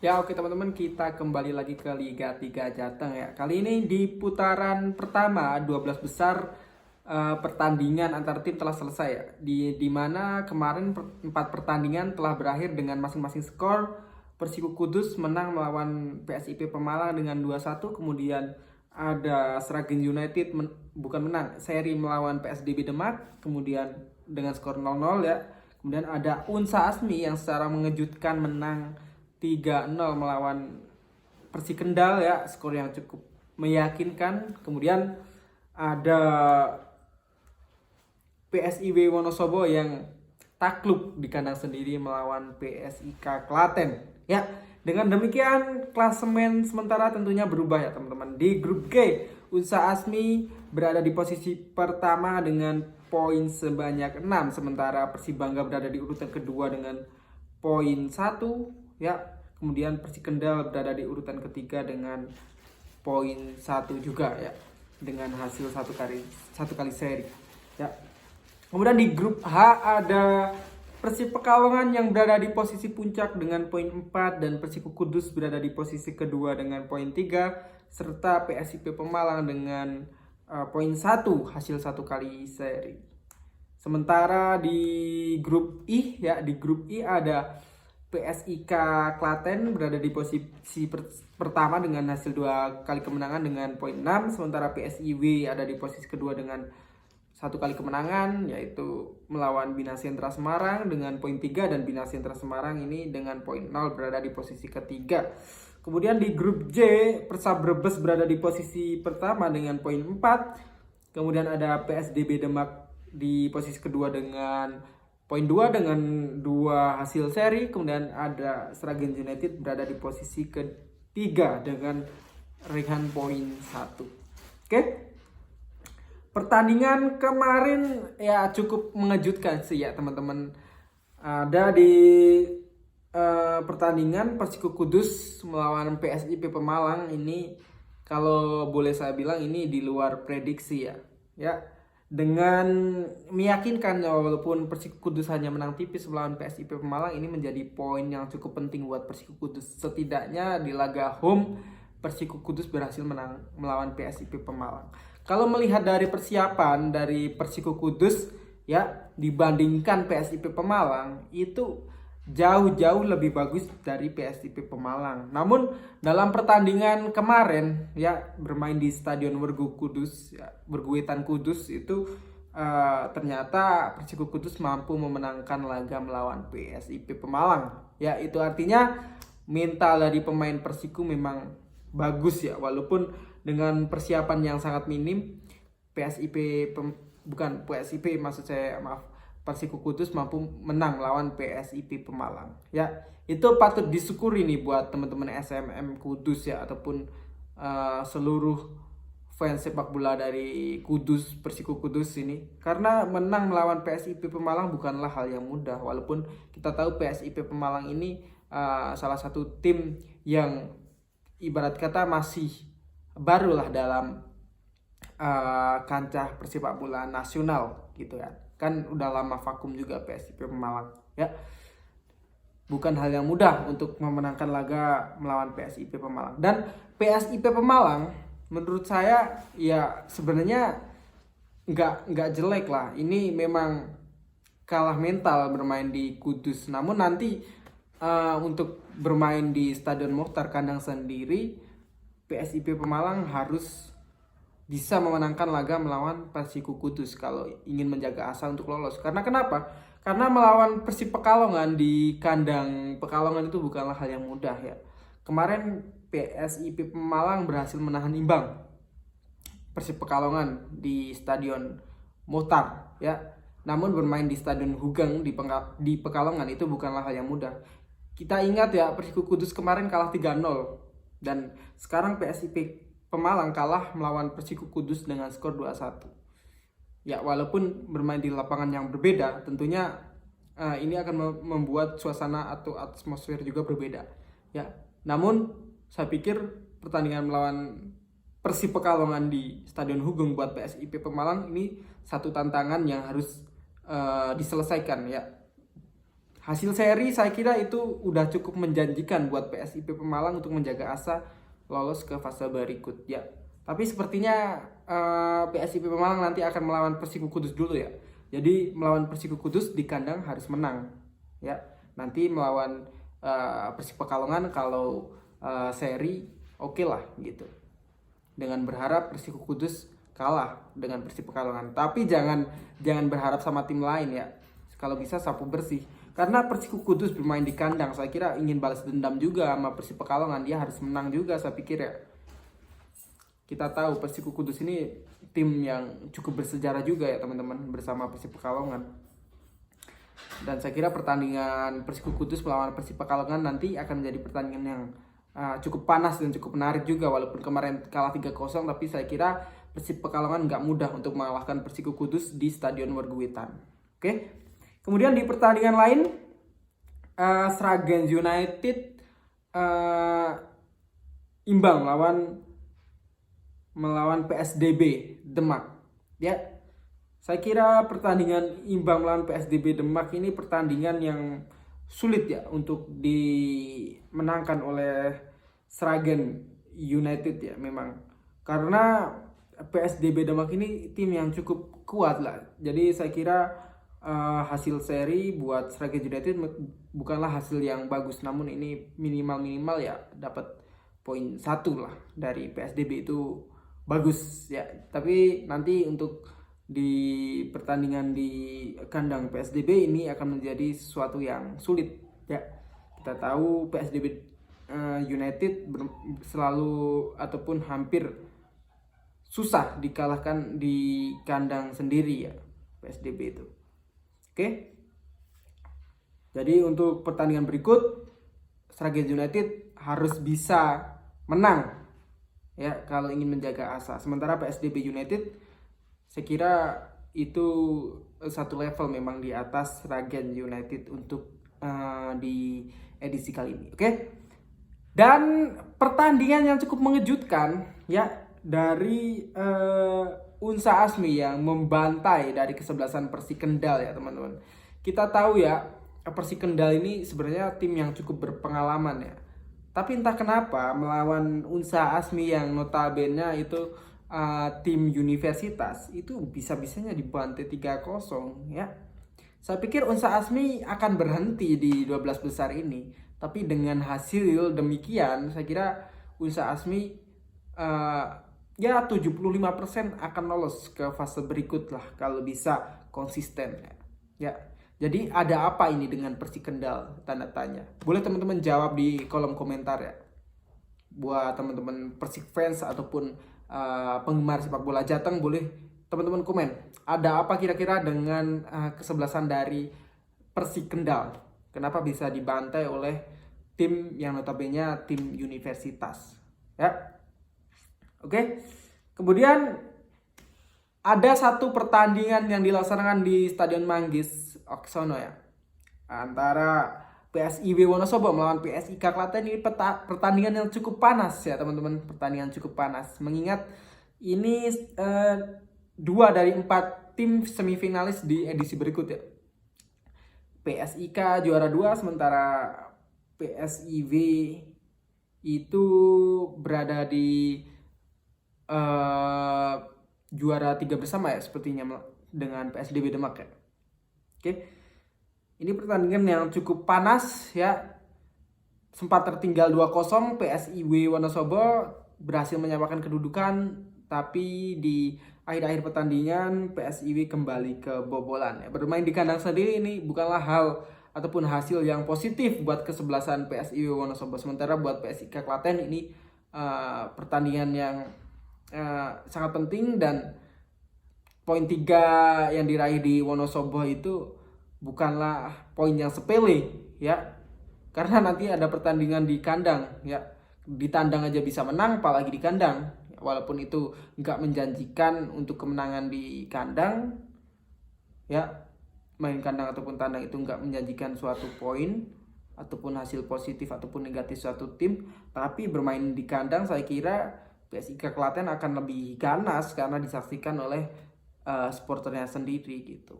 Ya oke teman-teman, kita kembali lagi ke Liga 3 Jateng ya. Kali ini di putaran pertama 12 besar, pertandingan antar tim telah selesai ya. Di mana kemarin 4 pertandingan telah berakhir dengan masing-masing skor. Persiko Kudus menang melawan PSIP Pemalang dengan 2-1. Kemudian ada Sragen United bukan menang, seri melawan PSDB Demak kemudian dengan skor 0-0 ya. Kemudian ada Unsa Asmi yang secara mengejutkan menang 3-0 melawan Persi Kendal ya, skor yang cukup meyakinkan. Kemudian ada PSIW Wonosobo yang takluk di kandang sendiri melawan PSIK Klaten. Ya, dengan demikian klasemen sementara tentunya berubah ya teman-teman. Di grup G, Unsa Asmi berada di posisi pertama dengan poin sebanyak 6, sementara Persibangga berada di urutan kedua dengan poin 1 ya. Kemudian Persi Kendal berada di urutan ketiga dengan poin 1 juga ya, dengan hasil satu kali seri ya. Kemudian di grup H ada Persib Pekalongan yang berada di posisi puncak dengan poin 4 dan Persiko Kudus berada di posisi kedua dengan poin 3 serta PSIP Pemalang dengan poin 1 hasil satu kali seri. Sementara di grup I ya, di grup I ada PSIK Klaten berada di posisi pertama dengan hasil 2 kali kemenangan dengan poin 6, sementara PSIW ada di posisi kedua dengan 1 kali kemenangan, yaitu melawan Bina Sentra Semarang dengan poin 3, dan Bina Sentra Semarang ini dengan poin 0 berada di posisi ketiga. Kemudian di grup J, Persab Brebes berada di posisi pertama dengan poin 4. Kemudian ada PSDB Demak di posisi kedua dengan poin 2 dengan 2 hasil seri. Kemudian ada Sragen United berada di posisi ketiga dengan raihan poin 1. Oke. Pertandingan kemarin ya cukup mengejutkan sih ya teman-teman. Ada di pertandingan Persiko Kudus melawan PSIP Pemalang ini, kalau boleh saya bilang ini di luar prediksi ya. Ya, dengan meyakinkan walaupun Persiko Kudus hanya menang tipis melawan PSIP Pemalang, ini menjadi poin yang cukup penting buat Persiko Kudus. Setidaknya di laga home Persiko Kudus berhasil menang melawan PSIP Pemalang. Kalau melihat dari persiapan dari Persiko Kudus ya dibandingkan PSIP Pemalang, itu jauh-jauh lebih bagus dari PSIP Pemalang. Namun dalam pertandingan kemarin ya bermain di Stadion Wergu Kudus ya, Werguetan Kudus itu ternyata Persiko Kudus mampu memenangkan laga melawan PSIP Pemalang. Ya, itu artinya mental dari pemain Persiko memang bagus ya, walaupun dengan persiapan yang sangat minim. PSIP maksud saya, maaf, Persiko Kudus mampu menang lawan PSIP Pemalang. Ya, itu patut disyukuri nih buat teman-teman SMM Kudus ya, ataupun seluruh fans sepak bola dari Kudus, Persiko Kudus ini. Karena menang melawan PSIP Pemalang bukanlah hal yang mudah, walaupun kita tahu PSIP Pemalang ini salah satu tim yang ibarat kata masih barulah dalam kancah persepak bola nasional gitu ya. Kan udah lama vakum juga PSIP Pemalang ya. Bukan hal yang mudah untuk memenangkan laga melawan PSIP Pemalang. Dan PSIP Pemalang menurut saya ya sebenarnya nggak jelek lah. Ini memang kalah mental bermain di Kudus. Namun nanti untuk bermain di Stadion Mokhtar kandang sendiri, PSIP Pemalang harus bisa memenangkan laga melawan Persiko Kudus kalau ingin menjaga asa untuk lolos. Karena kenapa? Karena melawan Persib Pekalongan di kandang Pekalongan itu bukanlah hal yang mudah ya. Kemarin PSIP Pemalang berhasil menahan imbang Persib Pekalongan di Stadion Mokhtar ya. Namun bermain di Stadion Hugeng di Pekalongan itu bukanlah hal yang mudah. Kita ingat ya, Persiko Kudus kemarin kalah 3-0, dan sekarang PSIP Pemalang kalah melawan Persiko Kudus dengan skor 2-1. Ya, walaupun bermain di lapangan yang berbeda, tentunya ini akan membuat suasana atau atmosfer juga berbeda. Ya, namun saya pikir pertandingan melawan Persib Pekalongan di Stadion Hugeng buat PSIP Pemalang ini satu tantangan yang harus diselesaikan ya. hasil seri saya kira itu udah cukup menjanjikan buat PSIP Pemalang untuk menjaga asa lolos ke fase berikut ya. Tapi sepertinya PSIP Pemalang nanti akan melawan Persiko Kudus dulu ya. Jadi melawan Persiko Kudus di kandang harus menang ya. Nanti melawan Persik Pekalongan kalau seri oke lah gitu. Dengan berharap Persiko Kudus kalah dengan Persik Pekalongan. Tapi jangan berharap sama tim lain ya. Kalau bisa sapu bersih. Karena Persiko Kudus bermain di kandang, saya kira ingin balas dendam juga sama Persik Pekalongan. Dia harus menang juga saya pikir ya. Kita tahu Persiko Kudus ini tim yang cukup bersejarah juga ya teman-teman, bersama Persik Pekalongan. Dan saya kira pertandingan Persiko Kudus melawan Persik Pekalongan nanti akan menjadi pertandingan yang cukup panas dan cukup menarik juga. Walaupun kemarin kalah 3-0, tapi saya kira Persik Pekalongan nggak mudah untuk mengalahkan Persiko Kudus di Stadion Werguwitan. Oke. Kemudian di pertandingan lain, Sragen United imbang melawan PSDB Demak. Ya, saya kira pertandingan imbang melawan PSDB Demak ini pertandingan yang sulit ya untuk dimenangkan oleh Sragen United ya memang. Karena PSDB Demak ini tim yang cukup kuat lah. Jadi saya kira hasil seri buat Sragen United bukanlah hasil yang bagus, namun ini minimal ya dapat poin 1 lah dari PSDB itu bagus ya. Tapi nanti untuk di pertandingan di kandang PSDB ini akan menjadi sesuatu yang sulit ya. Kita tahu PSDB United selalu ataupun hampir susah dikalahkan di kandang sendiri ya PSDB itu. Oke. Jadi untuk pertandingan berikut Sragen United harus bisa menang ya kalau ingin menjaga asa. Sementara PSDB United saya kira itu satu level memang di atas Sragen United untuk di edisi kali ini. Oke. Dan pertandingan yang cukup mengejutkan ya dari Unsa Asmi yang membantai dari kesebelasan Persik Kendal ya teman-teman. Kita tahu ya Persik Kendal ini sebenarnya tim yang cukup berpengalaman ya. Tapi entah kenapa melawan Unsa Asmi yang notabene itu tim universitas itu bisa-bisanya dibantai 3-0 ya. Saya pikir Unsa Asmi akan berhenti di 12 besar ini. Tapi dengan hasil demikian saya kira Unsa Asmi ya 75% akan lolos ke fase berikut lah kalau bisa konsisten ya. Jadi ada apa ini dengan Persik Kendal? Tanda tanya. Boleh teman-teman jawab di kolom komentar ya. Buat teman-teman Persik fans ataupun penggemar sepak bola Jateng, boleh teman-teman komen. Ada apa kira-kira dengan kesebelasan dari Persik Kendal? Kenapa bisa dibantai oleh tim yang notabene tim universitas? Ya. Oke. Kemudian ada satu pertandingan yang dilaksanakan di Stadion Manggis Aksono ya. Antara PSIW Wonosobo melawan PSIK Klaten. Ini pertandingan yang cukup panas ya teman-teman. Pertandingan cukup panas. Mengingat ini 2 dari 4 tim semifinalis di edisi berikut ya. PSIK juara 2 sementara PSIW itu berada di juara 3 bersama ya sepertinya dengan PSDB Demak ya. Oke. Ini pertandingan yang cukup panas ya. Sempat tertinggal 2-0, PSIW Wonosobo berhasil menyamakan kedudukan, tapi di akhir-akhir pertandingan PSIW kembali kebobolan ya. Bermain di kandang sendiri ini bukanlah hal ataupun hasil yang positif buat kesebelasan PSIW Wonosobo. Sementara buat PSIK Klaten ini pertandingan yang sangat penting, dan poin 3 yang diraih di Wonosobo itu bukanlah poin yang sepele ya, karena nanti ada pertandingan di kandang ya. Di tandang aja bisa menang, apalagi di kandang. Walaupun itu nggak menjanjikan untuk kemenangan di kandang ya, main kandang ataupun tandang itu nggak menjanjikan suatu poin ataupun hasil positif ataupun negatif suatu tim. Tapi bermain di kandang saya kira PSIK Klaten akan lebih ganas karena disaksikan oleh supporternya sendiri gitu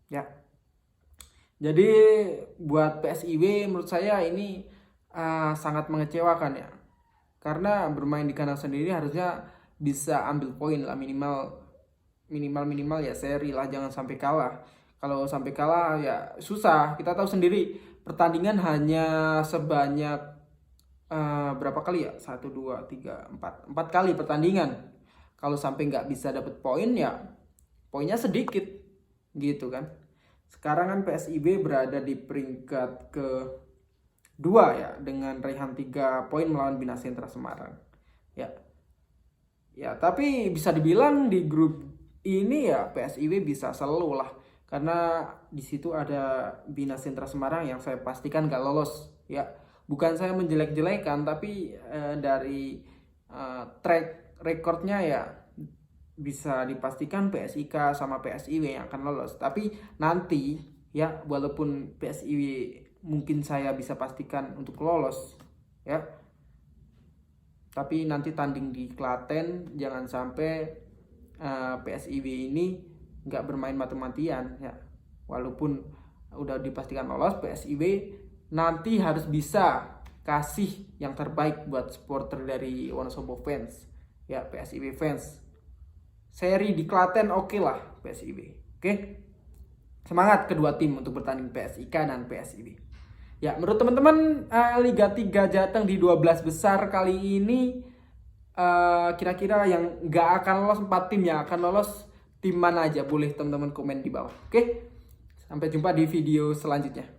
ya. Jadi buat PSIW menurut saya ini sangat mengecewakan ya. Karena bermain di kandang sendiri harusnya bisa ambil poin lah, minimal ya seri lah, jangan sampai kalah. Kalau sampai kalah ya susah. Kita tahu sendiri pertandingan hanya sebanyak berapa kali ya? 1, 2, 3, 4 kali pertandingan. Kalau sampai nggak bisa dapet poin ya poinnya sedikit gitu kan. Sekarang kan PSIB berada di peringkat kedua ya dengan raihan 3 poin melawan Bina Sentra Semarang. Ya, tapi bisa dibilang di grup ini ya PSIB bisa selalu lah, karena di situ ada Bina Sentra Semarang yang saya pastikan gak lolos ya. Bukan saya menjelek-jelekan, tapi dari track recordnya ya bisa dipastikan PSIK sama PSIW yang akan lolos. Tapi nanti ya, walaupun PSIW mungkin saya bisa pastikan untuk lolos ya, tapi nanti tanding di Klaten jangan sampai PSIW ini nggak bermain mati-matian ya. Walaupun udah dipastikan lolos, PSIW nanti harus bisa kasih yang terbaik buat supporter dari Wonosobo fans ya, PSIW fans. Seri di Klaten oke lah PSIW. Oke. Semangat kedua tim untuk bertanding PSIK dan PSIW. Ya, menurut teman-teman Liga 3 Jateng di 12 besar kali ini kira-kira yang nggak akan lolos 4 tim yang akan lolos tim mana aja? Boleh teman-teman komen di bawah. Oke? Sampai jumpa di video selanjutnya.